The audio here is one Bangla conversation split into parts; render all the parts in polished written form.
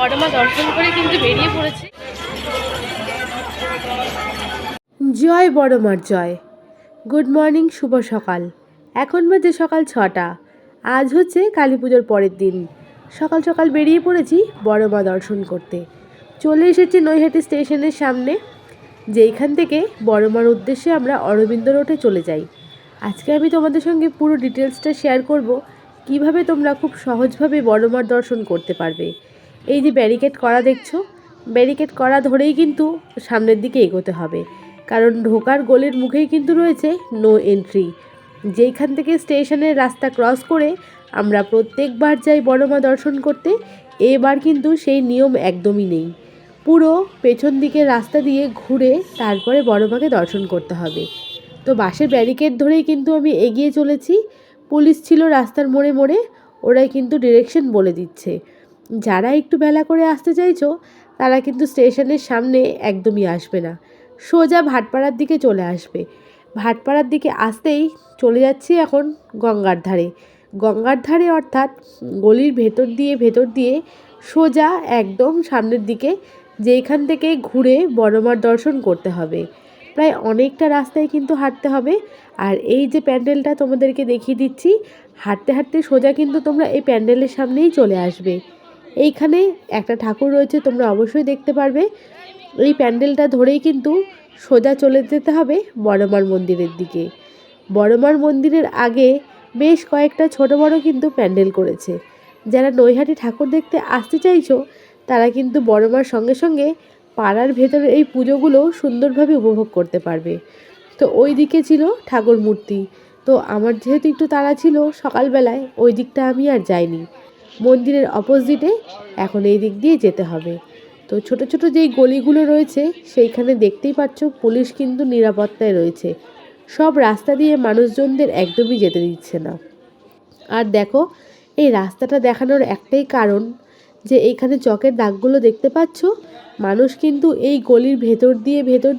বড় মা দর্শন করে কিন্তু বেরিয়ে পড়েছি। জয় বড় মার জয়। গুড মর্নিং, শুভ সকাল। এখন বাজে সকাল 6টা। আজ হচ্ছে কালী পুজোর পরের দিন। সকাল সকাল বেরিয়ে পড়েছি বড় মা দর্শন করতে। চলে এসেছি নৈহাটি স্টেশনের সামনে, যেইখান থেকে বড় মার উদ্দেশ্যে আমরা অরবিন্দ রোডে চলে যাই। আজকে আমি তোমাদের সঙ্গে পুরো ডিটেলসটা শেয়ার করব, কিভাবে তোমরা খুব সহজভাবে বড় মার দর্শন করতে পারবে। এই যে ব্যারিকেড করা দেখছো, ব্যারিকেড করা ধরেই কিন্তু সামনের দিকে এগোতে হবে, কারণ ঢোকার গলির মুখেই কিন্তু রয়েছে নো এন্ট্রি। যেইখান থেকে স্টেশনের রাস্তা ক্রস করে আমরা প্রত্যেকবার যাই বড় মা দর্শন করতে, এবার কিন্তু সেই নিয়ম একদমই নেই। পুরো পেছন দিকের রাস্তা দিয়ে ঘুরে তারপরে বড় মাকে দর্শন করতে হবে। তো বাসের ব্যারিকেড ধরেই কিন্তু আমি এগিয়ে চলেছি। পুলিশ ছিল রাস্তার মোড়ে মোড়ে, ওরাই কিন্তু ডিরেকশন বলে দিচ্ছে। যারা একটু বেলা করে আসতে চাইছো তারা কিন্তু স্টেশনের সামনে একদমই আসবে না, সোজা ভাটপাড়ার দিকে চলে আসবে। ভাটপাড়ার দিকে আসতেই চলে যাচ্ছি এখন গঙ্গার ধারে। গঙ্গার ধারে অর্থাৎ গলির ভেতর দিয়ে সোজা একদম সামনের দিকে, যেইখান থেকে ঘুরে বড় মার দর্শন করতে হবে। প্রায় অনেকটা রাস্তায় কিন্তু হাঁটতে হবে। আর এই যে প্যান্ডেলটা তোমাদেরকে দেখিয়ে দিচ্ছি, হাঁটতে হাঁটতে সোজা কিন্তু তোমরা এই প্যান্ডেলের সামনেই চলে আসবে। এইখানে একটা ঠাকুর রয়েছে, তোমরা অবশ্যই দেখতে পারবে। এই প্যান্ডেলটা ধরেই কিন্তু সোজা চলে যেতে হবে বড়মার মন্দিরের দিকে। বড়মার মন্দিরের আগে বেশ কয়েকটা ছোট বড় কিন্তু প্যান্ডেল করেছে। যারা নৈহাটি ঠাকুর দেখতে আসতে চাইছো তারা কিন্তু বড়মার সঙ্গে সঙ্গে পাড়ার ভেতরে এই পুজোগুলো সুন্দরভাবে উপভোগ করতে পারবে। তো ওই দিকে ছিল ঠাকুর মূর্তি। তো আমার যেহেতু একটু তাড়া ছিল সকালবেলায়, ওই দিকটা আমি আর যাইনি। মন্দিরের অপোজিটে এখন এই দিক দিয়ে যেতে হবে। তো ছোট ছোট যেই গলিগুলো রয়েছে সেইখানে দেখতেই পাচ্ছ পুলিশ কিন্তু নিরাপত্তায় রয়েছে। সব রাস্তা দিয়ে মানুষজনদের একদমই যেতে দিচ্ছে না। আর দেখো, এই রাস্তাটা দেখানোর একটাই কারণ যে এইখানে চকের দাগগুলো দেখতে পাচ্ছ, মানুষ কিন্তু এই গলির ভেতর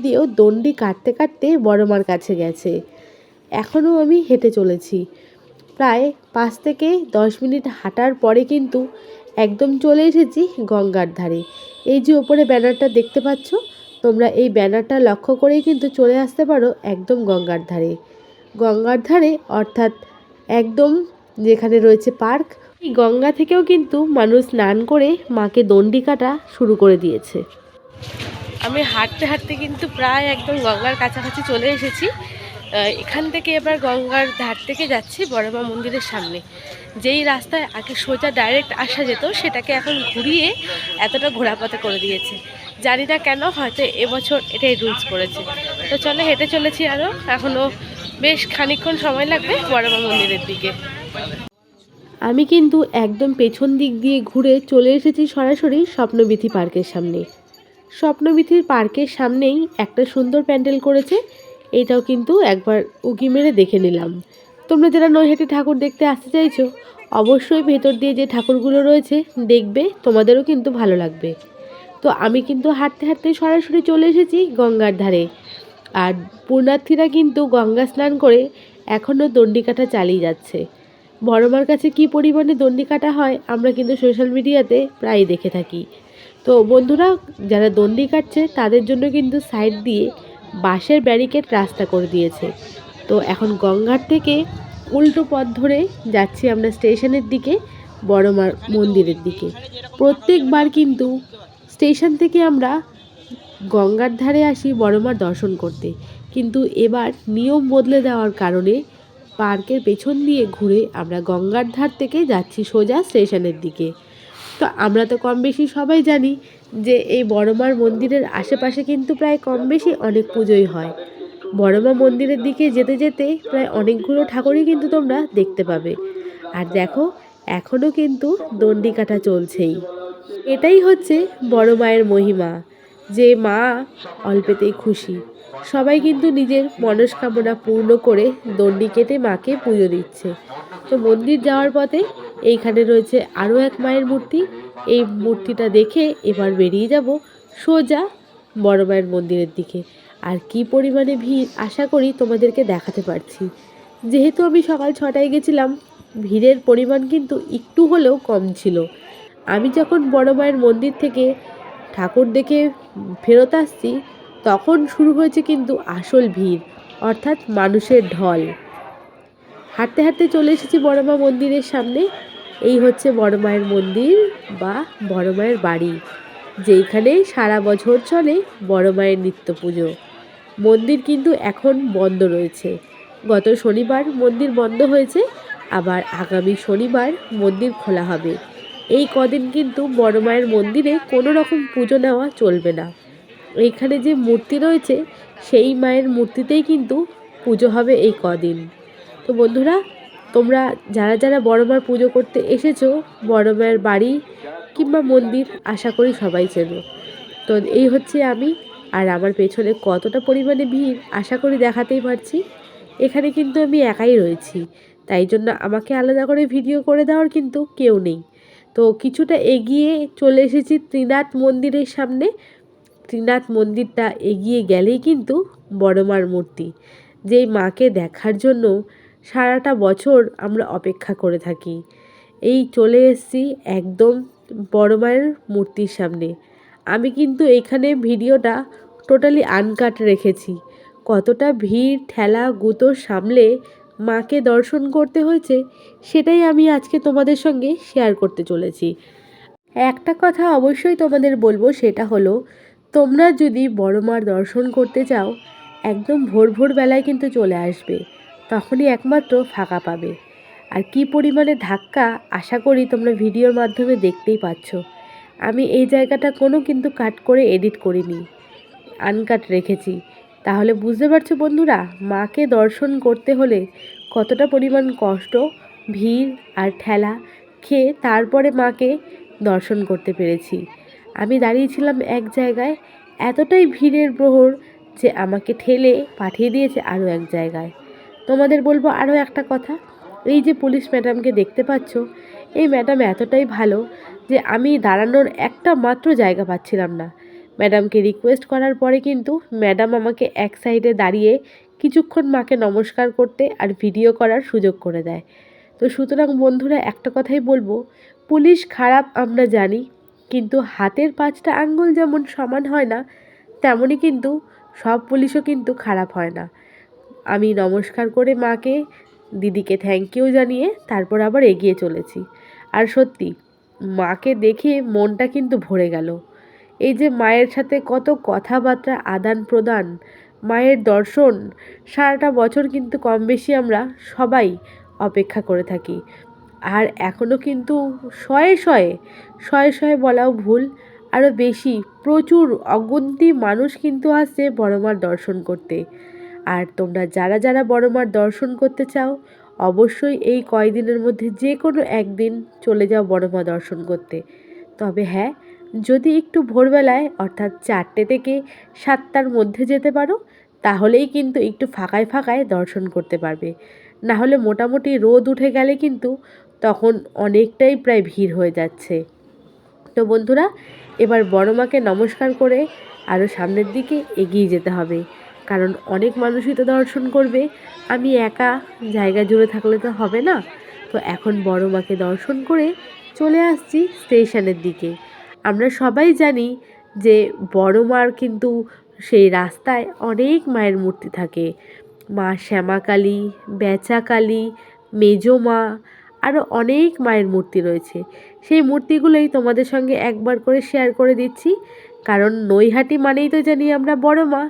দিয়েও দণ্ডি কাটতে কাটতে বড়মার কাছে গেছে। এখনও আমি হেঁটে চলেছি। প্রায় 5 থেকে 10 মিনিট হাঁটার পরে কিন্তু একদম চলে এসেছি গঙ্গার ধারে। এই যে ওপরে ব্যানারটা দেখতে পাচ্ছ, তোমরা এই ব্যানারটা লক্ষ্য করেই কিন্তু চলে আসতে পারো একদম গঙ্গার ধারে। গঙ্গার ধারে অর্থাৎ একদম যেখানে রয়েছে পার্ক, এই গঙ্গা থেকেও কিন্তু মানুষ স্নান করে মাকে দণ্ডি কাটা শুরু করে দিয়েছে। আমি হাঁটতে হাঁটতে কিন্তু প্রায় একদম গঙ্গার কাছাকাছি চলে এসেছি। এখান থেকে এবার গঙ্গার ধার থেকে যাচ্ছি বড় মা মন্দিরের সামনে। যেই রাস্তায় আগে সোজা ডাইরেক্ট আসা যেত সেটাকে এখন ঘুরিয়ে এতটা ঘোরাপথে করে দিয়েছে। জানি না কেন, হয়তো এবছর এটাই রুলস করেছে। তো চলে হেঁটে চলেছি, আরও এখনও বেশ খানিকক্ষণ সময় লাগবে বড় মা মন্দিরের দিকে। আমি কিন্তু একদম পেছন দিক দিয়ে ঘুরে চলে এসেছি সরাসরি স্বপ্নবিথি পার্কের সামনে। স্বপ্নবিথির পার্কের সামনেই একটা সুন্দর প্যান্ডেল করেছে, এটাও কিন্তু একবার উকি মেরে দেখে নিলাম। তোমরা যারা নৈহাটি ঠাকুর দেখতে আসতে চাইছো অবশ্যই ভেতর দিয়ে যে ঠাকুরগুলো রয়েছে দেখবে, তোমাদেরও কিন্তু ভালো লাগবে। তো আমি কিন্তু হাঁটতে হাঁটতে সরাসরি চলে এসেছি গঙ্গার ধারে। আর পুণ্যার্থীরা কিন্তু গঙ্গা স্নান করে এখনও দণ্ডি কাটা চালিয়ে যাচ্ছে। বড়মার কাছে কী পরিমাণে দণ্ডি কাটা হয় আমরা কিন্তু সোশ্যাল মিডিয়াতে প্রায় দেখে থাকি। তো বন্ধুরা, যারা দণ্ডি কাটছে তাদের জন্য কিন্তু সাইড দিয়ে বাঁশের ব্যারিকেড রাস্তা করে দিয়েছে। তো এখন গঙ্গার থেকে উল্টো পথ ধরে যাচ্ছি আমরা স্টেশনের দিকে, বড়মার মন্দিরের দিকে। প্রত্যেকবার কিন্তু স্টেশন থেকে আমরা গঙ্গার ধারে আসি বড়মার দর্শন করতে, কিন্তু এবার নিয়ম বদলে দেওয়ার কারণে পার্কের পেছন দিয়ে ঘুরে আমরা গঙ্গার ধার থেকে যাচ্ছি সোজা স্টেশনের দিকে। তো আমরা তো কম বেশি সবাই জানি যে এই বড়মার মন্দিরের আশেপাশে কিন্তু প্রায় কম বেশি অনেক পুজোই হয়। বড়মা মন্দিরের দিকে যেতে যেতে প্রায় অনেকগুলো ঠাকুরই কিন্তু তোমরা দেখতে পাবে। আর দেখো, এখনও কিন্তু দণ্ডি কাটা চলছেই। এটাই হচ্ছে বড় মায়ের মহিমা, যে মা অল্পেতেই খুশি। সবাই কিন্তু নিজের মনস্কামনা পূর্ণ করে দণ্ডি কেটে মাকে পুজো দিচ্ছে। তো মন্দির যাওয়ার পথে এইখানে রয়েছে আরও এক মায়ের মূর্তি। এই মূর্তিটা দেখে এবার বেরিয়ে যাব সোজা বড় মায়ের মন্দিরের দিকে। আর কি পরিমাণে ভিড় আশা করি তোমাদেরকে দেখাতে পারছি। যেহেতু আমি সকাল 6টায় গেছিলাম, ভিড়ের পরিমাণ কিন্তু একটু হলেও কম ছিল। আমি যখন বড় মায়ের মন্দির থেকে ঠাকুর দেখে ফেরত আসছি তখন শুরু হয়েছে কিন্তু আসল ভিড়, অর্থাৎ মানুষের ঢল। হাঁটতে হাঁটতে চলে এসেছি বড় মা মন্দিরের সামনে। এই হচ্ছে বড় মায়ের মন্দির বা বড় মায়ের বাড়ি, যেইখানে সারা বছর চলে বড় মায়ের নিত্য পুজো। মন্দির কিন্তু এখন বন্ধ রয়েছে। গত শনিবার মন্দির বন্ধ হয়েছে, আবার আগামী শনিবার মন্দির খোলা হবে। এই কদিন কিন্তু বড় মায়ের মন্দিরে কোনো রকম পুজো নেওয়া চলবে না। এইখানে যে মূর্তি রয়েছে সেই মায়ের মূর্তিতেই কিন্তু পুজো হবে এই কদিন। তো বন্ধুরা, তোমরা যারা যারা বড় মার পুজো করতে এসেছো বড় মায়ের বাড়ি কিংবা মন্দির, আশা করি সবাই চেনো। তো এই হচ্ছে আমি, আর আমার পেছনে কতটা পরিমাণে ভিড় আশা করি দেখাতেই পারছি। এখানে কিন্তু আমি একাই রয়েছি, তাই জন্য আমাকে আলাদা করে ভিডিও করে দেওয়ার কিন্তু কেউ নেই। তো কিছুটা এগিয়ে চলে এসেছি ত্রিনাথ মন্দিরের সামনে। ত্রিনাথ মন্দিরটা এগিয়ে গেলেই কিন্তু বড় মার মূর্তি, যেই মাকে দেখার জন্য সারাটা বছর আমরা অপেক্ষা করে থাকি। এই চলে এসেছি একদম বড় মায়ের মূর্তির সামনে। আমি কিন্তু এখানে ভিডিওটা টোটালি আনকাট রেখেছি। কতটা ভিড় ঠেলা গুতো সামলে মাকে দর্শন করতে হয়েছে সেটাই আমি আজকে তোমাদের সঙ্গে শেয়ার করতে চলেছি। একটা কথা অবশ্যই তোমাদের বলবো, সেটা হলো তোমরা যদি বড় মার দর্শন করতে চাও একদম ভোর ভোর বেলায় কিন্তু চলে আসবে, তখনই একমাত্র ফাঁকা পাবে। আর কি পরিমাণে ধাক্কা আশা করি তোমরা ভিডিওর মাধ্যমে দেখতেই পাচ্ছ। আমি এই জায়গাটা কোনো কিন্তু কাট করে এডিট করিনি, আনকাট রেখেছি। তাহলে বুঝতে পারছো বন্ধুরা, মাকে দর্শন করতে হলে কতটা পরিমাণ কষ্ট, ভিড় আর ঠেলা খেয়ে তারপরে মাকে দর্শন করতে পেরেছি। আমি দাঁড়িয়েছিলাম এক জায়গায়, এতটাই ভিড়ের প্রহর যে আমাকে ঠেলে পাঠিয়ে দিয়েছে আরও এক জায়গায়। তোমাদের বলবো আরও একটা কথা, এই যে পুলিশ ম্যাডামকে দেখতে পাচ্ছ, এই ম্যাডাম এতটাই ভালো যে আমি দাঁড়ানোর একটা মাত্র জায়গা পাচ্ছিলাম না। ম্যাডামকে রিকোয়েস্ট করার পরে কিন্তু ম্যাডাম আমাকে এক সাইডে দাঁড়িয়ে কিছুক্ষণ মাকে নমস্কার করতে আর ভিডিও করার সুযোগ করে দেয়। তো সুতরাং বন্ধুরা, একটা কথাই বলবো, পুলিশ খারাপ আমরা জানি, কিন্তু হাতের 5টা আঙ্গুল যেমন সমান হয় না, তেমনই কিন্তু সব পুলিশও কিন্তু খারাপ হয় না। আমি নমস্কার করে মাকে, দিদিকে থ্যাংক ইউ জানিয়ে তারপর আবার এগিয়ে চলেছি। আর সত্যি মাকে দেখে মনটা কিন্তু ভরে গেল। এই যে মায়ের সাথে কত কথাবার্তা আদান প্রদান, মায়ের দর্শন, সারাটা বছর কিন্তু কম বেশি আমরা সবাই অপেক্ষা করে থাকি। আর এখনও কিন্তু শয়ে শয়ে শয়ে শয়ে বলাও ভুল, আরও বেশি প্রচুর অগুন্তি মানুষ কিন্তু আসছে বড় মার দর্শন করতে। আর তোমরা যারা যারা বড় মার দর্শন করতে চাও অবশ্যই এই কয়দিনের মধ্যে যে কোনো একদিন চলে যাও বড় মা দর্শন করতে। তবে হ্যাঁ, যদি একটু ভোরবেলায় অর্থাৎ 4টে থেকে 7টার মধ্যে যেতে পারো তাহলেই কিন্তু একটু ফাঁকায় ফাঁকায় দর্শন করতে পারবে। না হলে মোটামুটি রোদ উঠে গেলে কিন্তু তখন অনেকটাই প্রায় ভিড় হয়ে যাচ্ছে। তো বন্ধুরা, এবার বড় মাকে নমস্কার করে আরও সামনের দিকে এগিয়ে যেতে হবে, কারণ অনেক মানুষই তো দর্শন করবে, আমি একা জায়গা জুড়ে থাকলে তো হবে না। তো এখন বড় মাকে দর্শন করে চলে আসছি স্টেশনের দিকে। আমরা সবাই জানি যে বড় মার কিন্তু সেই রাস্তায় অনেক মায়ের মূর্তি থাকে। মা শ্যামাকালী, বেচাকালী, মেজো মা, আরও অনেক মায়ের মূর্তি রয়েছে। সেই মূর্তিগুলোই তোমাদের সঙ্গে একবার করে শেয়ার করে দিচ্ছি, কারণ নৈহাটি মানেই তো জানি আমরা বড় মা,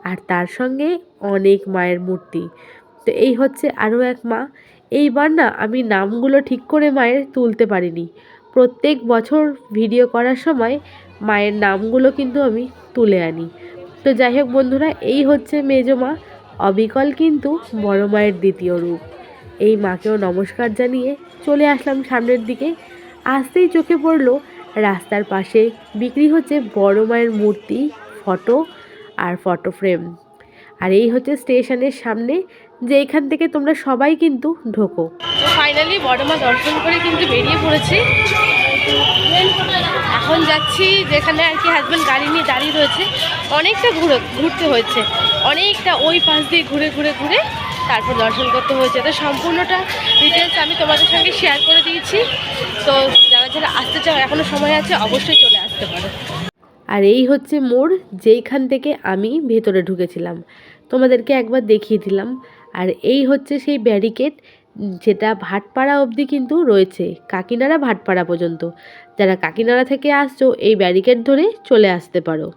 আর তার সঙ্গে অনেক মায়ের মূর্তি। তো এই হচ্ছে আরও এক মা। এইবার না আমি নামগুলো ঠিক করে মায়ের তুলতে পারিনি। প্রত্যেক বছর ভিডিও করার সময় মায়ের নামগুলো কিন্তু আমি তুলে আনি। তো যাই হোক বন্ধুরা, এই হচ্ছে মেজো মা, অবিকল কিন্তু বড় মায়ের দ্বিতীয় রূপ। এই মাকেও নমস্কার জানিয়ে চলে আসলাম সামনের দিকে। আসতেই চোখে পড়লো রাস্তার পাশে বিক্রি হচ্ছে বড় মায়ের মূর্তি, ফটো আর ফটো ফ্রেম। আর এই হচ্ছে স্টেশনের সামনে, যে এখান থেকে তোমরা সবাই কিন্তু ঢোকো। তো ফাইনালি বড় মা দর্শন করে কিন্তু বেরিয়ে পড়েছি। এখন যাচ্ছি যেখানে আর কি হাজব্যান্ড গাড়ি নিয়ে দাঁড়িয়ে রয়েছে। অনেকটা ঘুরতে হয়েছে, অনেকটা ওই পাশ দিয়ে ঘুরে ঘুরে ঘুরে তারপর দর্শন করতে হয়েছে। তো সম্পূর্ণটা ডিটেলস আমি তোমাদের সঙ্গে শেয়ার করে দিয়েছি। তো যারা যারা আসতে চাও এখনও সময় আছে, অবশ্যই চলে আসতে পারো। আর এই হচ্ছে মোড়, যেইখান থেকে আমি ভেতরে ঢুকেছিলাম, তোমাদেরকে একবার দেখিয়ে দিলাম। আর এই হচ্ছে সেই ব্যারিকেড, যেটা ভাটপাড়া অবধি কিন্তু রয়েছে, কাকিনাড়া ভাটপাড়া পর্যন্ত। যারা কাকিনাড়া থেকে আসছো এই ব্যারিকেড ধরে চলে আসতে পারো।